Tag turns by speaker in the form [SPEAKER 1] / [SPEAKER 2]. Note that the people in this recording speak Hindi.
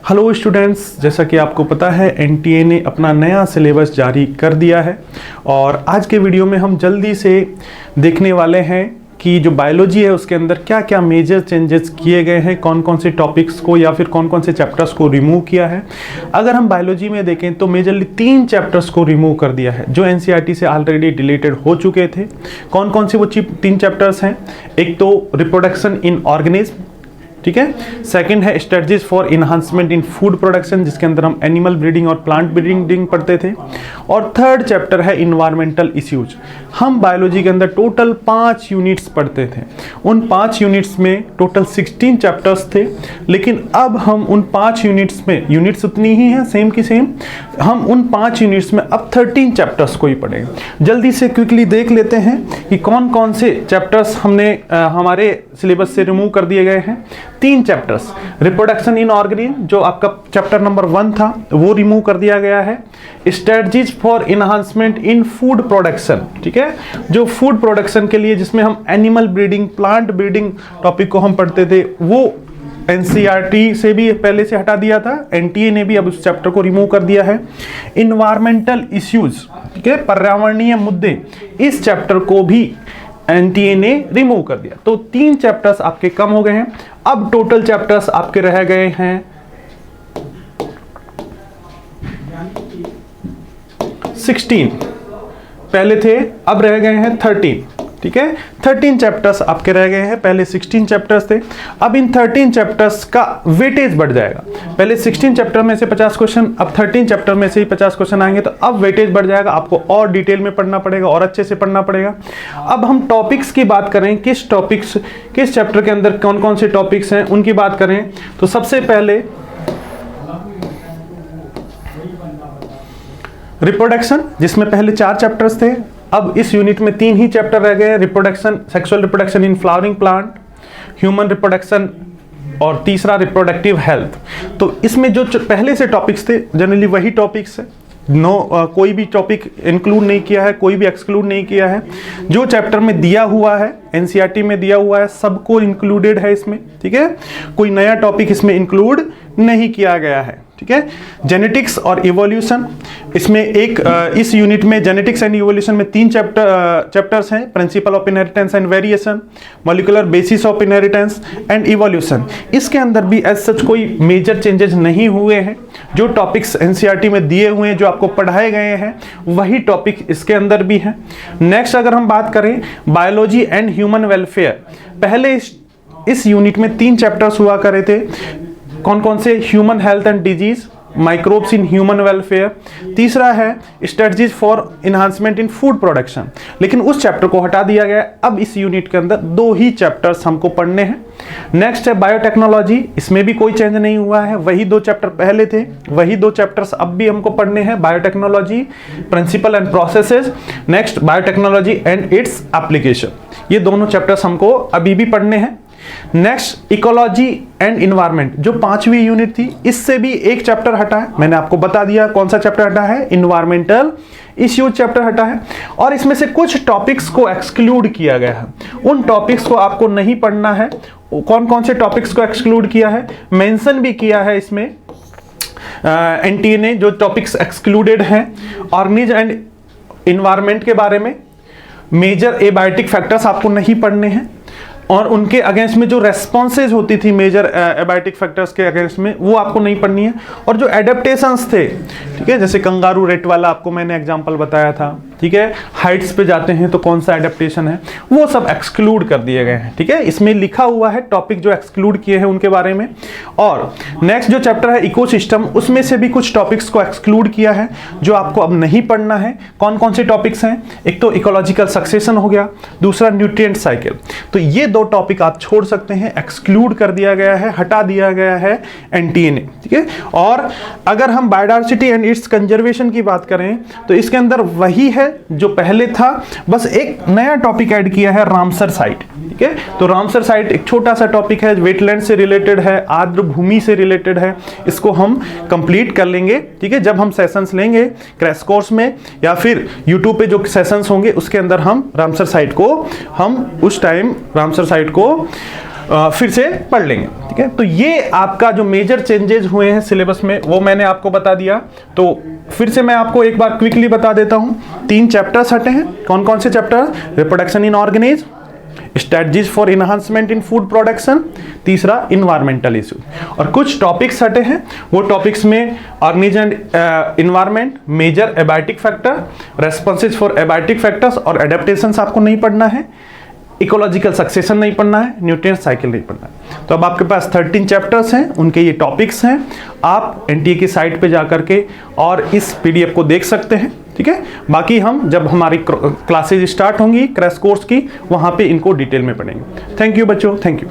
[SPEAKER 1] हेलो स्टूडेंट्स, जैसा कि आपको पता है एनटीए ने अपना नया सिलेबस जारी कर दिया है और आज के वीडियो में हम जल्दी से देखने वाले हैं कि जो बायोलॉजी है उसके अंदर क्या क्या मेजर चेंजेस किए गए हैं, कौन कौन से टॉपिक्स को या फिर कौन कौन से चैप्टर्स को रिमूव किया है। अगर हम बायोलॉजी में देखें तो मेजरली 3 चैप्टर्स को रिमूव कर दिया है जो एनसीईआरटी से ऑलरेडी डिलीटेड हो चुके थे। कौन कौन से वो 3 चैप्टर्स हैं? एक तो रिप्रोडक्शन इन ऑर्गेनिज्म, ठीक है। सेकंड है strategies for enhancement in food production, जिसके अंदर हम एनिमल ब्रीडिंग और प्लांट ब्रीडिंग पढ़ते थे। और थर्ड चैप्टर है इन्वायरमेंटल इश्यूज। हम बायोलॉजी के अंदर टोटल 5 यूनिट्स पढ़ते थे। उन 5 यूनिट्स में टोटल 16 चैप्टर्स थे, लेकिन अब हम उन 5 यूनिट्स में, यूनिट्स उतनी ही हैं सेम की सेम, हम उन 5 यूनिट्स में अब 13 चैप्टर्स को ही पढ़ेंगे। जल्दी से क्विकली देख लेते हैं कि कौन कौन से चैप्टर्स हमने हमारे सिलेबस से रिमूव कर दिए गए हैं। 3 चैप्टर्स, रिप्रोडक्शन इन ऑर्गेनिज्म जो आपका चैप्टर नंबर 1 था वो रिमूव कर दिया गया है। Strategies for enhancement in food production, ठीक है, जो फूड प्रोडक्शन के लिए जिसमें हम animal breeding, plant breeding topic को हम पढ़ते थे, वो एनसीईआरटी से भी पहले से हटा दिया था। एनटीए ने भी अब उस चैप्टर को रिमूव कर दिया है। इन्वायरमेंटल इश्यूज, ठीक है, पर्यावरणीय मुद्दे, इस चैप्टर को भी एनटीए ने रिमूव कर दिया। तो 3 चैप्टर्स आपके कम हो गए हैं। अब टोटल चैप्टर्स आपके रह गए हैं 16, पहले थे अब रह गए हैं 13, ठीक है। 13 चैप्टर्स आपके रह गए हैं, पहले 16 चैप्टर्स थे। अब इन 13 चैप्टर्स का वेटेज बढ़ जाएगा। पहले 16 चैप्टर में से 50 क्वेश्चन, अब 13 चैप्टर में से ही 50 क्वेश्चन आएंगे, तो अब वेटेज बढ़ जाएगा। आपको और डिटेल में पढ़ना पड़ेगा और अच्छे से पढ़ना पड़ेगा। अब हम टॉपिक्स की बात करें, किस चैप्टर के अंदर कौन कौन से टॉपिक्स हैं उनकी बात करें तो सबसे पहले रिप्रोडक्शन, जिसमें पहले 4 चैप्टर्स थे, अब इस यूनिट में 3 ही चैप्टर रह गए। Reproduction, sexual reproduction in flowering plant, human reproduction और तीसरा रिप्रोडक्टिव हेल्थ। तो इसमें जो पहले से टॉपिक्स थे जनरली वही टॉपिक्स है। कोई भी टॉपिक इंक्लूड नहीं किया है, कोई भी एक्सक्लूड नहीं किया है। जो चैप्टर में दिया हुआ है, एनसीईआरटी में दिया हुआ है, सबको इंक्लूडेड है इसमें, ठीक है। कोई नया टॉपिक इसमें इंक्लूड नहीं किया गया है, ठीक है। जेनेटिक्स और इवोल्यूशन, इसमें इस यूनिट में जेनेटिक्स एंड इवोल्यूशन में 3 चैप्टर्स हैं। Principle of inheritance and variation, molecular basis of inheritance and evolution. इसके अंदर भी एज सच कोई मेजर चेंजेस नहीं हुए हैं। जो टॉपिक्स एनसीईआरटी में दिए हुए हैं, जो आपको पढ़ाए गए हैं, वही टॉपिक इसके अंदर भी हैं। नेक्स्ट अगर हम बात करें बायोलॉजी एंड ह्यूमन वेलफेयर, पहले इस यूनिट में 3 चैप्टर्स हुआ करे थे। कौन कौन से? Human health and disease, microbes in human welfare, तीसरा है strategies for enhancement in food production. लेकिन उस चैप्टर को हटा दिया गया। अब इस यूनिट के अंदर 2 ही चैप्टर्स हमको पढ़ने हैं। नेक्स्ट है बायोटेक्नोलॉजी, इसमें भी कोई चेंज नहीं हुआ है, वही 2 चैप्टर पहले थे, वही 2 चैप्टर्स अब भी हमको पढ़ने हैं। Biotechnology, principle and processes, next biotechnology and its application, ये दोनों चैप्टर्स हमको अभी भी पढ़ने हैं। नेक्स्ट इकोलॉजी एंड इन्वायरमेंट, जो 5वीं यूनिट थी, इससे भी एक चैप्टर हटा है। मैंने आपको बता दिया कौन सा चैप्टर हटा है, इन्वायरमेंटल इश्यूज चैप्टर हटा है। और इसमें से कुछ टॉपिक्स को एक्सक्लूड किया गया है, उन टॉपिक्स को आपको नहीं पढ़ना है। कौन कौन से टॉपिक्स को एक्सक्लूड किया है, मेंशन भी किया है इसमें एनटीए ने। जो टॉपिक्स एक्सक्लूडेड हैं, ऑर्गेनिज्म एंड इन्वायरमेंट के बारे में, मेजर एबायोटिक फैक्टर्स आपको नहीं पढ़ने हैं, और उनके अगेंस्ट में जो रेस्पॉन्सेज होती थी मेजर एबायोटिक फैक्टर्स के अगेंस्ट में, वो आपको नहीं पढ़नी है। और जो एडेप्टेशंस थे, ठीक है, जैसे कंगारू रेट वाला आपको मैंने एग्जांपल बताया था, ठीक है, हाइट्स पे जाते हैं तो कौन सा एडेप्टेशन है, वो सब एक्सक्लूड कर दिए गए हैं, ठीक है। इसमें लिखा हुआ है टॉपिक जो एक्सक्लूड किए हैं उनके बारे में। और नेक्स्ट जो चैप्टर है इकोसिस्टम, उसमें से भी कुछ टॉपिक्स को एक्सक्लूड किया है जो आपको अब नहीं पढ़ना है। कौन कौन से टॉपिक्स हैं? एक तो इकोलॉजिकल सक्सेशन हो गया, दूसरा न्यूट्रिएंट साइकिल। तो ये 2 टॉपिक आप छोड़ सकते हैं, एक्सक्लूड कर दिया गया है, हटा दिया गया है एनटीए ने, ठीक है। और अगर हम बायोडायवर्सिटी एंड इट्स कंजर्वेशन की बात करें तो इसके अंदर वही है जो पहले था, बस एक नया टॉपिक ऐड किया है, रामसर साइट, ठीक है। तो रामसर साइट एक छोटा सा टॉपिक है, वेटलैंड से रिलेटेड है, आर्द्र भूमि से रिलेटेड है। इसको हम कंप्लीट कर लेंगे, ठीक है, जब हम सेशंस लेंगे क्रैश कोर्स में या फिर यूट्यूब पे जो सेशंस होंगे उसके अंदर हम रामसर साइट को, हम उस टाइम रामसर साइट को फिर से पढ़ लेंगे, ठीक है। तो ये आपका जो मेजर चेंजेस हुए हैं सिलेबस में वो मैंने आपको बता दिया। तो फिर से मैं आपको एक बार क्विकली बता देता हूं, 3 चैप्टर्स हटे हैं। कौन कौन से chapter? Reproduction in organism, strategies for enhancement in food production, तीसरा इन्वायरमेंटल इशू। और कुछ टॉपिक्स हटे हैं, वो टॉपिक्स में organism and environment, major abiotic factor, responses for abiotic factors और एडेप्टेशंस आपको नहीं पढ़ना है, इकोलॉजिकल सक्सेशन नहीं पढ़ना है, न्यूट्रिएंट साइकिल नहीं पढ़ना है। तो अब आपके पास 13 चैप्टर्स हैं, उनके ये टॉपिक्स हैं। आप एनटीए की साइट पे जा करके और इस पीडीएफ को देख सकते हैं, ठीक है। बाकी हम जब हमारी क्लासेज स्टार्ट होंगी क्रैश कोर्स की, वहां पे इनको डिटेल में पढ़ेंगे। थैंक यू बच्चों, थैंक यू।